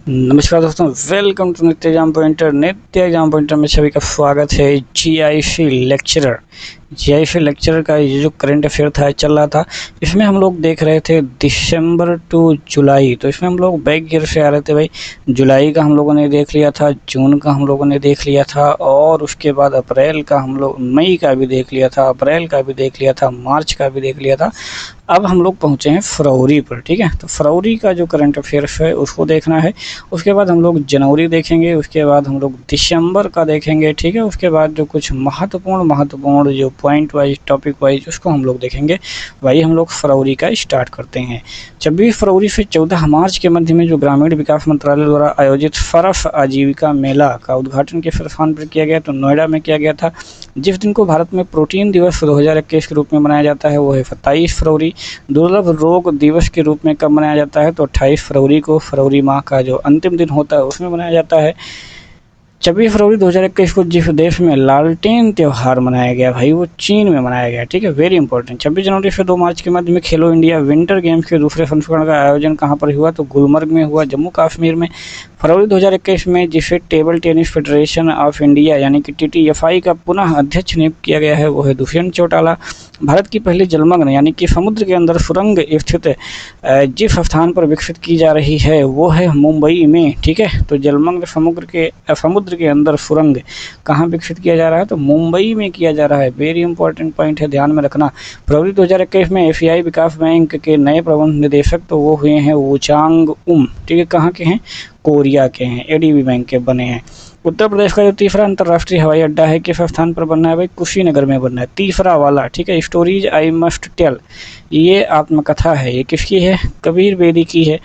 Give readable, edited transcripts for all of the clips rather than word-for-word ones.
नमस्कार दोस्तों, welcome to नित्य एग्जाम पॉइंटर। नित्य एग्जाम पॉइंटर में सभी का स्वागत है। जीआईसी लेक्चरर का ये जो करंट अफेयर था चल रहा था, इसमें हम लोग देख रहे थे दिसंबर टू जुलाई। तो इसमें हम लोग बैक ईयर से आ रहे थे भाई। जुलाई का हम लोगों ने देख लिया था, जून का हम लोगों ने देख लिया था, और उसके बाद अप्रैल का हम लोग, मई का भी देख लिया था, अप्रैल का भी देख लिया था, मार्च का भी देख लिया था। अब हम लोग पहुँचे हैं फरवरी पर। ठीक है, तो फरवरी का जो करंट अफेयर्स है उसको देखना है। उसके बाद हम लोग जनवरी देखेंगे, उसके बाद हम लोग दिसंबर का देखेंगे। ठीक है, उसके बाद जो कुछ महत्वपूर्ण जो पॉइंट वाइज, टॉपिक वाइज, उसको हम लोग देखेंगे। वही हम लोग फरवरी का स्टार्ट करते हैं। 26 फरवरी से 14 मार्च के मध्य में जो ग्रामीण विकास मंत्रालय द्वारा आयोजित फरफ आजीविका मेला का उद्घाटन किस स्थान पर किया गया, तो नोएडा में किया गया था। जिस दिन को भारत में प्रोटीन दिवस 2021 के रूप में मनाया जाता है वो है 27 फरवरी। दुर्लभ रोग दिवस के रूप में कब मनाया जाता है, तो 28 फरवरी को, फरवरी माह का जो अंतिम दिन होता है उसमें मनाया जाता है। 26 फरवरी 2021 को जिस देश में लालटेन त्यौहार मनाया गया भाई, वो चीन में मनाया गया। ठीक है, वेरी इंपॉर्टेंट। 26 जनवरी से 2 मार्च के मध्य में खेलो इंडिया विंटर गेम्स के दूसरे संस्करण का आयोजन कहाँ पर हुआ, तो गुलमर्ग में हुआ, जम्मू कश्मीर में। फरवरी 2021 में जिसे table tennis federation of India यानी कि TTFI का पुनः अध्यक्ष नियुक्त किया गया है वो है दुष्यंत चौटाला। भारत की पहली जलमग्न यानी कि समुद्र के अंदर सुरंग स्थित जिस स्थान पर विकसित की जा रही है वो है मुंबई में। ठीक है, तो जलमग्न समुद्र के अंदर सुरंग कहाँ विकसित किया जा रहा है, तो मुंबई में किया जा रहा है। वेरी इंपॉर्टेंट पॉइंट है, ध्यान में रखना। फरवरी 2021 में एशियाई विकास बैंक के नए प्रबंध निदेशक तो वो हुए हैं वूचांग उम। ठीक है, कहाँ के हैं, कोरिया के हैं, ADB बैंक के बने हैं। उत्तर प्रदेश का जो तीसरा अंतर्राष्ट्रीय हवाई अड्डा है किस स्थान पर बनना है भाई, कुशीनगर में बनना है, तीसरा वाला। ठीक है, स्टोरीज आई मस्ट टेल, ये आत्मकथा है, ये किसकी है, कबीर बेदी की है।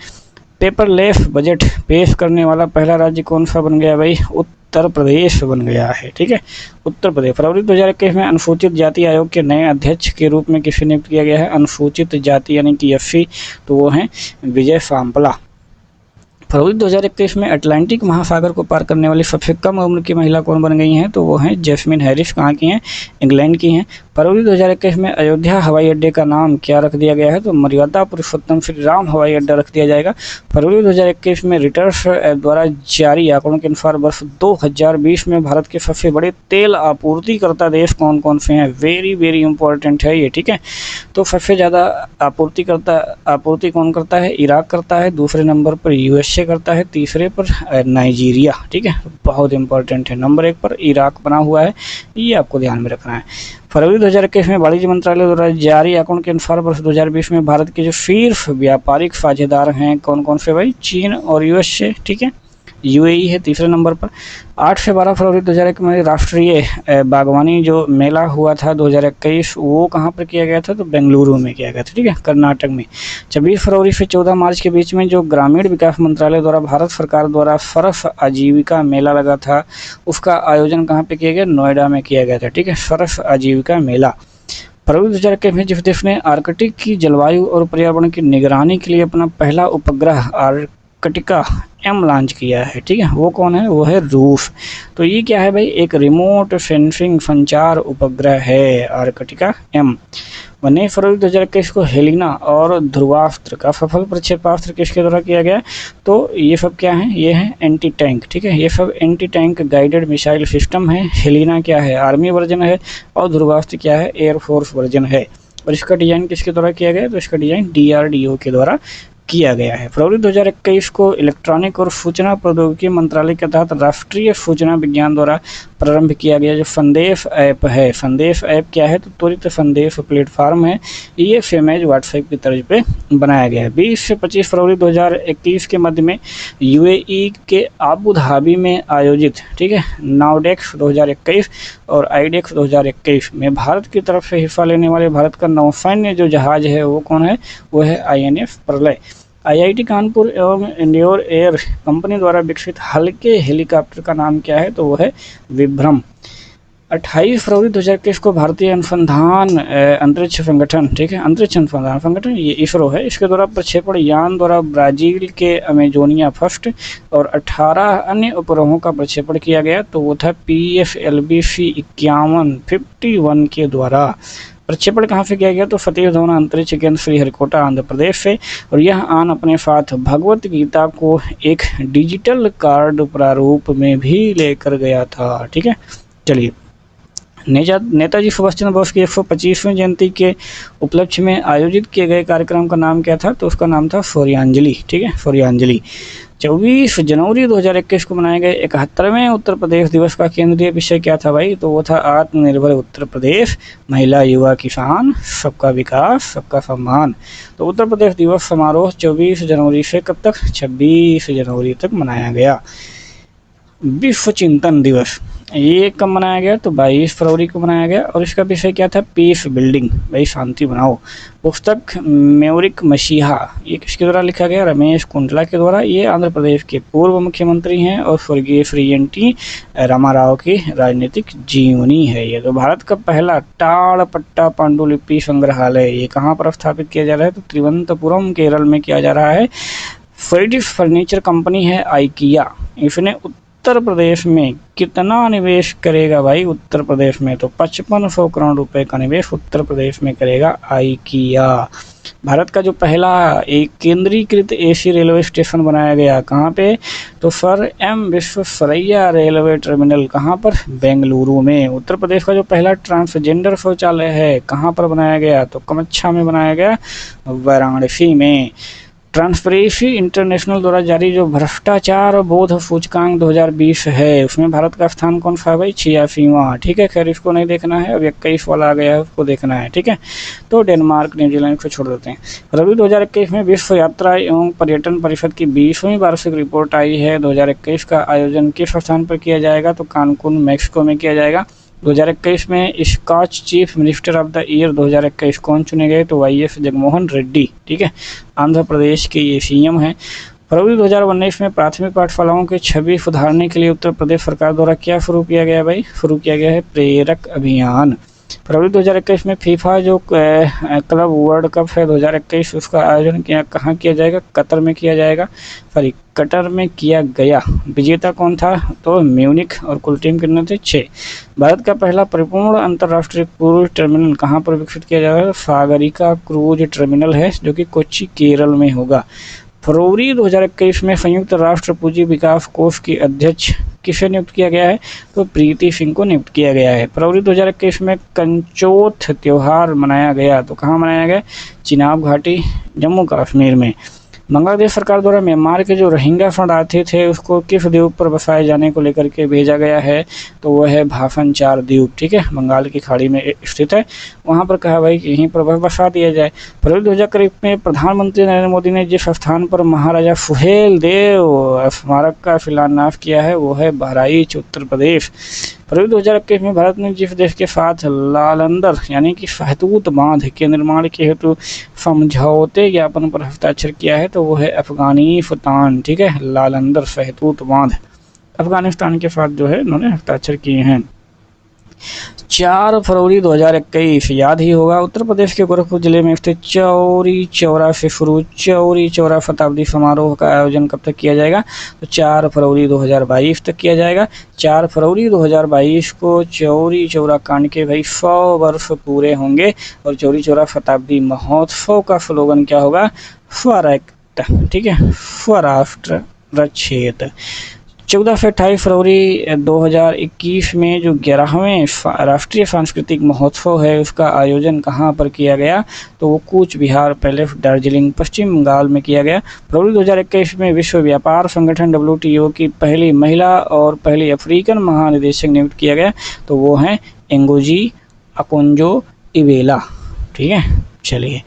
पेपरलेस बजट पेश करने वाला पहला राज्य कौन सा बन गया भाई, उत्तर प्रदेश बन गया है। ठीक है, उत्तर प्रदेश। फरवरी 2021 में अनुसूचित जाति आयोग के नए अध्यक्ष के रूप में किसे नियुक्त किया गया है, अनुसूचित जाति यानी कि SC, तो वो हैं विजय सांपला। फरवरी 2021 में अटलांटिक महासागर को पार करने वाली सबसे कम उम्र की महिला कौन बन गई हैं, तो वो हैं जैस्मिन हैरिस। कहाँ की हैं, इंग्लैंड की हैं। फरवरी 2021 में अयोध्या हवाई अड्डे का नाम क्या रख दिया गया है, तो मर्यादा पुरुषोत्तम श्री राम हवाई अड्डा रख दिया जाएगा। फरवरी 2021 में रिटर्स द्वारा जारी आंकड़ों के अनुसार वर्ष 2020 में भारत के सबसे बड़े तेल आपूर्तिकर्ता देश कौन कौन से हैं, वेरी वेरी इंपॉर्टेंट है ये। ठीक है, तो सबसे ज़्यादा आपूर्ति कौन करता है, इराक करता है, दूसरे नंबर पर USA करता है, तीसरे पर नाइजीरिया। ठीक है, बहुत इंपॉर्टेंट है, नंबर 1 पर इराक बना हुआ है, ये आपको ध्यान में रखना है। फरवरी 2021 में वाणिज्य मंत्रालय द्वारा जारी आंकड़ों के अनुसार वर्ष 2020 में भारत के जो शीर्ष व्यापारिक साझेदार हैं कौन कौन से भाई, चीन और USA। ठीक है, UAE है तीसरे नंबर पर। 8 से 12 फरवरी 2021 में राष्ट्रीय बागवानी जो मेला हुआ था 2021, वो कहाँ पर किया गया था, तो बेंगलुरु में किया गया था। ठीक है, कर्नाटक में। 26 फरवरी से 14 मार्च के बीच में जो ग्रामीण विकास मंत्रालय द्वारा भारत सरकार द्वारा सरफ आजीविका मेला लगा था, उसका आयोजन कहाँ पर किया गया, नोएडा में किया गया था। ठीक है, सरफ आजीविका मेला। फरवरी 2021 में जिस देश ने आर्कटिक की जलवायु और पर्यावरण की निगरानी के लिए अपना पहला उपग्रह आर्कटिका M लॉन्च किया है, ठीक है, वो कौन है, वो है रूस। तो ये क्या है भाई, एक रिमोट सेंसिंग संचार उपग्रह है आर्कटिका M। 19 फरवरी 2021 को हेलिना और ध्रुवास्त्र का सफल प्रक्षेपास्त्र किसके द्वारा किया गया, तो ये सब क्या है, ये है एंटी टैंक। ठीक है, ये सब anti tank guided missile system है। हेलिना क्या है, आर्मी वर्जन है, और ध्रुवास्त्र क्या है, एयरफोर्स वर्जन है। और इसका डिज़ाइन किसके द्वारा किया गया, तो इसका डिज़ाइन DRDO के द्वारा किया गया है। फरवरी 2021 को इलेक्ट्रॉनिक और सूचना प्रौद्योगिकी मंत्रालय के तहत राष्ट्रीय सूचना विज्ञान द्वारा प्रारंभ किया गया जो संदेश ऐप है। संदेश ऐप क्या है, तो त्वरित संदेश प्लेटफॉर्म है, ये सेम एज व्हाट्सएप की तर्ज पे बनाया गया है। 20 से 25 फरवरी 2021 के मध्य में UAE के आबू धाबी में आयोजित, ठीक है, नाउडेक्स 2021 और आईडेक्स 2021 में भारत की तरफ से हिस्सा लेने वाले भारत का नौसैन्य जो जहाज है वो कौन है, वो है INF प्रलय। IIT कानपुर एवं इंडियोर एयर कंपनी द्वारा विकसित हल्के हेलीकॉप्टर का नाम क्या है, तो वो है विभ्रम। 28 फरवरी 2021 को भारतीय अनुसंधान अंतरिक्ष संगठन, ठीक है, अंतरिक्ष अनुसंधान संगठन, ये ISRO है, इसके द्वारा प्रक्षेपण यान द्वारा ब्राजील के अमेजोनिया फर्स्ट और 18 अन्य उपग्रहों का प्रक्षेपण किया गया, तो वो था PSLV-C 51 के द्वारा प्रक्षेपण कहाँ से किया गया, तो सतीश धवन अंतरिक्ष केंद्र श्रीहरिकोटा आंध्र प्रदेश से। और यह यान अपने साथ भगवत गीता को एक डिजिटल कार्ड प्रारूप में भी लेकर गया था। ठीक है, चलिए नेताजी सुभाष चंद्र बोस की 125वीं जयंती के उपलक्ष्य में आयोजित किए गए कार्यक्रम का नाम क्या था, तो उसका नाम था सूर्यांजलि। ठीक है, सूर्यांजलि। 24 जनवरी 2021 को मनाए गए 71वें उत्तर प्रदेश दिवस का केंद्रीय विषय क्या था भाई, तो वो था आत्मनिर्भर उत्तर प्रदेश, महिला, युवा, किसान, सबका विकास, सबका सम्मान। तो उत्तर प्रदेश दिवस समारोह 24 जनवरी से कब तक, 26 जनवरी तक मनाया गया। विश्व चिंतन दिवस ये कब मनाया गया, तो 22 फरवरी को मनाया गया। और इसका विषय क्या था, पीस बिल्डिंग, भाई शांति बनाओ। पुस्तक मेवरिक मसीहा, ये किसके द्वारा लिखा गया, रमेश कुंडला के द्वारा। ये आंध्र प्रदेश के पूर्व मुख्यमंत्री हैं और स्वर्गीय श्री एन.टी. रामाराव की राजनीतिक जीवनी है ये। तो भारत का पहला टाड़पट्टा पांडुलिपि संग्रहालय ये कहाँ पर स्थापित किया जा रहा है, तो तिरुवनंतपुरम केरल में किया जा रहा है। स्वीडिश फर्नीचर कंपनी है आइकिया, इसने उत्तर प्रदेश में कितना निवेश करेगा भाई, उत्तर प्रदेश में तो 5500 करोड़ रुपए का निवेश उत्तर प्रदेश में करेगा आइकिया। भारत का जो पहला एक केंद्रीकृत एसी रेलवे स्टेशन बनाया गया कहाँ पे, तो sir M Visvesvaraya railway terminal, कहाँ पर, बेंगलुरु में। उत्तर प्रदेश का जो पहला ट्रांसजेंडर शौचालय है कहाँ पर बनाया गया, तो कमच्छा में बनाया गया, वाराणसी में। ट्रांसपेरेंसी इंटरनेशनल द्वारा जारी जो भ्रष्टाचार बोध सूचकांक 2020 है उसमें भारत का स्थान कौन सा है भाई, 86वां। ठीक है, खैर इसको नहीं देखना है, अब 21 वाला आ गया है उसको देखना है। ठीक है, तो डेनमार्क न्यूजीलैंड को छोड़ देते हैं। रबी 2021 में विश्व यात्रा एवं पर्यटन परिषद की 20वीं वार्षिक रिपोर्ट आई है। 2021 का आयोजन किस स्थान पर किया जाएगा, तो कानकुन मैक्सिको में किया जाएगा। 2021 में Skoch chief minister of the year 2021 कौन चुने गए, तो वाई.एस. जगनमोहन रेड्डी। ठीक है, आंध्र प्रदेश के ये सीएम हैं। फरवरी 2019 में प्राथमिक पाठशालाओं की छवि सुधारने के लिए उत्तर प्रदेश सरकार द्वारा क्या शुरू किया गया भाई, शुरू किया गया है प्रेरक अभियान। फरवरी 2021 में फीफा जो क्लब वर्ल्ड कप है 2021 उसका आयोजन कहाँ किया जाएगा, कतर में किया जाएगा, सॉरी कतर में किया गया। विजेता कौन था, तो म्यूनिख, और कुल टीम कितने थे, 6। भारत का पहला परिपूर्ण अंतर्राष्ट्रीय क्रूज टर्मिनल कहाँ पर विकसित किया जा रहा है, सागरिका क्रूज टर्मिनल है जो कि कोच्चि केरल में होगा। फरवरी 2021 में संयुक्त राष्ट्र पूंजी विकास कोष की अध्यक्ष किसे नियुक्त किया गया है, तो प्रीति सिंह को नियुक्त किया गया है। फरवरी 2021 में कंचोथ त्योहार मनाया गया, तो कहाँ मनाया गया, चिनाब घाटी, जम्मू कश्मीर में। बांग्लादेश सरकार द्वारा म्यांमार के जो रोहिंग्या शरणार्थी थे उसको किस द्वीप पर बसाए जाने को लेकर के भेजा गया है, तो वह है भाफनचार द्वीप। ठीक है, बंगाल की खाड़ी में स्थित है, वहां पर कहा भाई कि यहीं पर बसा दिया जाए। फरवरी 2021 में प्रधानमंत्री नरेंद्र मोदी ने जिस स्थान पर महाराजा सुहेल देव स्मारक का शिलान्यास किया है वो है बहराइच, उत्तर प्रदेश। फरवरी 2021 में भारत ने जिस देश के साथ लालंदर यानी कि शहतूत बांध के निर्माण के हेतु समझौते ज्ञापन पर हस्ताक्षर किया है, तो वो है अफगानिस्तान। ठीक है, लालंदर शहतूत बांध अफगानिस्तान के साथ जो है उन्होंने हस्ताक्षर किए हैं। 4 फरवरी 2021 याद ही होगा, उत्तर प्रदेश के गोरखपुर जिले में स्थित चौरी चौरा से शुरू चौरी चौरा शताब्दी समारोह का आयोजन कब तक किया जाएगा, तो 4 फरवरी 2022 तक किया जाएगा। 4 फरवरी 2022 को चौरी चौरा कांड के भाई 100 वर्ष पूरे होंगे और चौरी चौरा शताब्दी महोत्सव का स्लोगन क्या होगा, स्वराष्ट्र। ठीक है, स्वराष्ट्र रक्षेत। 14 से 28 फरवरी 2021 में जो 11वें राष्ट्रीय सांस्कृतिक महोत्सव है उसका आयोजन कहाँ पर किया गया, तो वो कूच बिहार पैलेस, दार्जिलिंग, पश्चिम बंगाल में किया गया। फरवरी 2021 में विश्व व्यापार संगठन WTO की पहली महिला और पहली अफ्रीकन महानिदेशक नियुक्त किया गया, तो वो हैं एंगोजी अकोंजो इवेला। ठीक है, चलिए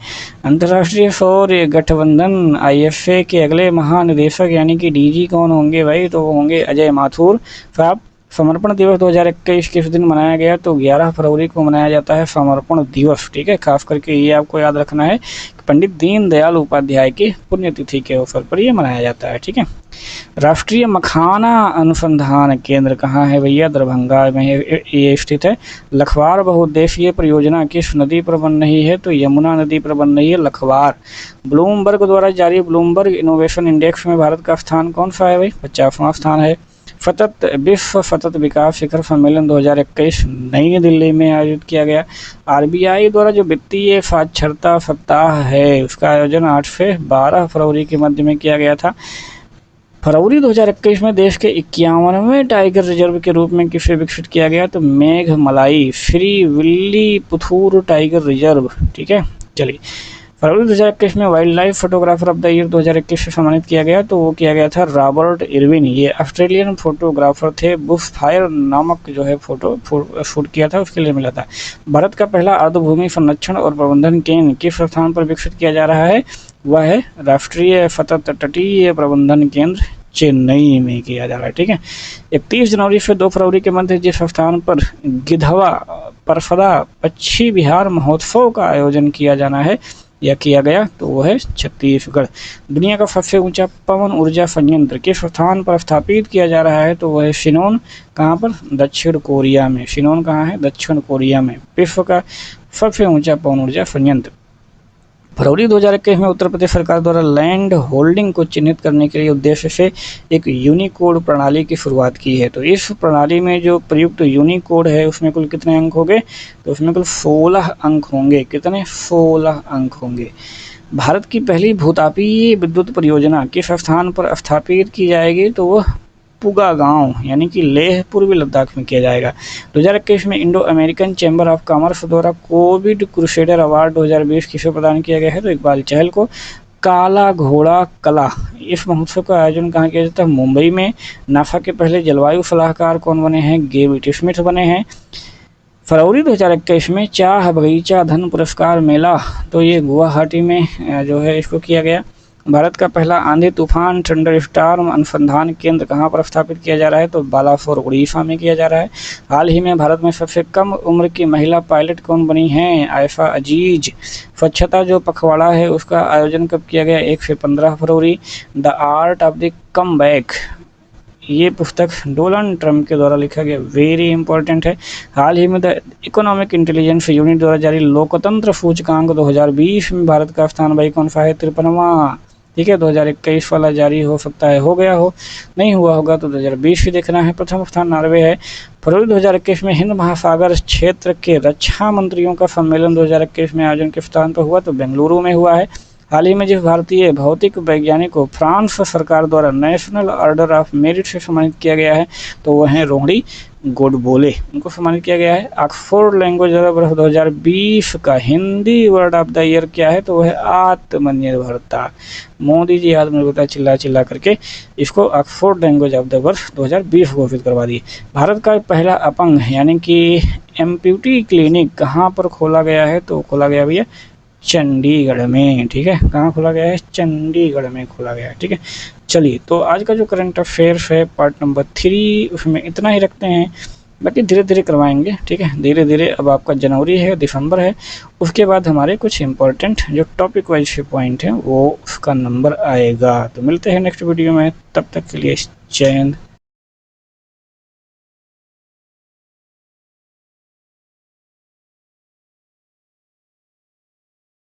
अंतर्राष्ट्रीय सौर गठबंधन ISA के अगले महानिदेशक यानी कि DG कौन होंगे भाई, तो वो होंगे अजय माथुर साहब। समर्पण दिवस 2021 किस दिन मनाया गया, तो 11 फरवरी को मनाया जाता है समर्पण दिवस। ठीक है, खास करके ये आपको याद रखना है कि पंडित दीनदयाल उपाध्याय की पुण्यतिथि के अवसर पर ये मनाया जाता है। ठीक है, राष्ट्रीय मखाना अनुसंधान केंद्र कहाँ है भैया, दरभंगा में ये स्थित है। लखवार बहुउद्देशीय परियोजना किस नदी पर बन रही है, तो यमुना नदी पर बन रही है लखवार। ब्लूमबर्ग द्वारा जारी ब्लूमबर्ग इनोवेशन इंडेक्स में भारत का स्थान कौन सा है भाई, 50वां स्थान है। विश्व सतत विकास शिखर सम्मेलन 2021 नई दिल्ली में आयोजित किया गया। आरबीआई द्वारा जो वित्तीय साक्षरता सप्ताह है उसका आयोजन 8 से 12 फरवरी के मध्य में किया गया था। फरवरी 2021 में देश के 51वें टाइगर रिजर्व के रूप में किसे विकसित किया गया, तो मेघमलाई श्री विल्लीपुथूर टाइगर रिजर्व। ठीक है, चलिए फरवरी 2021 में wild life photographer of the year 2021 से सम्मानित किया गया, तो वो किया गया था रॉबर्ट इरविन। ये ऑस्ट्रेलियन फोटोग्राफर थे, बुश फायर नामक जो है फोटो शूट किया था उसके लिए मिला था। भारत का पहला अर्धभूमि संरक्षण और प्रबंधन केंद्र किस स्थान पर विकसित किया जा रहा है, वह है राष्ट्रीय सतत तटीय प्रबंधन केंद्र चेन्नई में किया जा रहा है। ठीक है, 31 जनवरी से 2 फरवरी के मध्य जिस स्थान पर गिधवा परफदा पक्षी विहार महोत्सव का आयोजन किया जाना है या किया गया, तो वो है छत्तीसगढ़। दुनिया का सबसे ऊंचा पवन ऊर्जा संयंत्र किस स्थान पर स्थापित किया जा रहा है, तो वह है शिनोन। कहाँ पर? दक्षिण कोरिया में। शिनोन कहाँ है? दक्षिण कोरिया में। विश्व का सबसे ऊंचा पवन ऊर्जा संयंत्र। फरवरी 2021 में उत्तर प्रदेश सरकार द्वारा लैंड होल्डिंग को चिन्हित करने के लिए उद्देश्य से एक यूनिकोड प्रणाली की शुरुआत की है। तो इस प्रणाली में जो प्रयुक्त यूनिकोड है उसमें कुल कितने अंक होंगे, तो उसमें कुल 16 अंक होंगे। कितने? 16 अंक होंगे। भारत की पहली भूतापीय विद्युत परियोजना किस स्थान पर स्थापित की जाएगी, तो वह पुगा गांव यानी कि लेह पूर्वी लद्दाख में किया जाएगा। 2021 में Indo American chamber of commerce द्वारा कोविड क्रूसेडर अवार्ड 2020 किसे प्रदान किया गया है, तो इकबाल चहल को। काला घोड़ा कला, इस महोत्सव का आयोजन कहाँ किया जाता है? मुंबई में। नासा के पहले जलवायु सलाहकार कौन बने हैं? गेविट स्मिथ बने हैं। फरवरी 2021 में चाह बगीचा धन पुरस्कार मेला, तो ये गुवाहाटी में जो है इसको किया गया। भारत का पहला आंधी तूफान थंडर स्टॉर्म अनुसंधान केंद्र कहाँ पर स्थापित किया जा रहा है, तो बालासोर उड़ीसा में किया जा रहा है। हाल ही में भारत में सबसे कम उम्र की महिला पायलट कौन बनी हैं? आयशा अजीज। स्वच्छता जो पखवाड़ा है उसका आयोजन कब किया गया? 1 से 15 फरवरी। The art of the comeback, ये पुस्तक डोनाल्ड ट्रंप के द्वारा लिखा गया, वेरी इंपॉर्टेंट है। हाल ही में द इकोनॉमिक इंटेलिजेंस यूनिट द्वारा जारी लोकतंत्र सूचकांक 2020 में भारत का स्थान भाई कौन सा है? 53वां। ठीक है, 2021 वाला जारी हो सकता है हो गया हो, नहीं हुआ होगा तो 2020 ही देखना है। प्रथम स्थान नॉर्वे है। फरवरी 2021 में हिंद महासागर क्षेत्र के रक्षा मंत्रियों का सम्मेलन 2021 में आयोजन किस स्थान पर हुआ, तो बेंगलुरु में हुआ है। हाल ही में जिस भारतीय भौतिक वैज्ञानिक को फ्रांस सरकार द्वारा नेशनल ऑर्डर ऑफ मेरिट से सम्मानित किया गया है, तो वह हैं रोहिणी गोडबोले, उनको सम्मानित किया गया है। ऑक्सफोर्ड लैंग्वेज वर्ष 2020 का Hindi word of the year क्या है, तो वह है आत्मनिर्भरता। मोदी जी आत्मनिर्भरता चिल्ला चिल्ला करके इसको ऑक्सफोर्ड लैंग्वेज ऑफ द वर्ष 2020 घोषित करवा दी। भारत का पहला अपंग यानी कि एम्प्यूटी क्लिनिक कहाँ पर खोला गया है, तो खोला गया भैया चंडीगढ़ में। ठीक है, कहाँ खोला गया है? चंडीगढ़ में खोला गया है। ठीक है, चलिए तो आज का जो करंट अफेयर्स है पार्ट नंबर 3 उसमें इतना ही रखते हैं, बाकी धीरे धीरे करवाएंगे। ठीक है, धीरे धीरे। अब आपका जनवरी है, दिसंबर है, उसके बाद हमारे कुछ इंपॉर्टेंट जो टॉपिक वाइज पॉइंट हैं वो उसका नंबर आएगा। तो मिलते हैं नेक्स्ट वीडियो में, तब तक के लिए जय हिंद।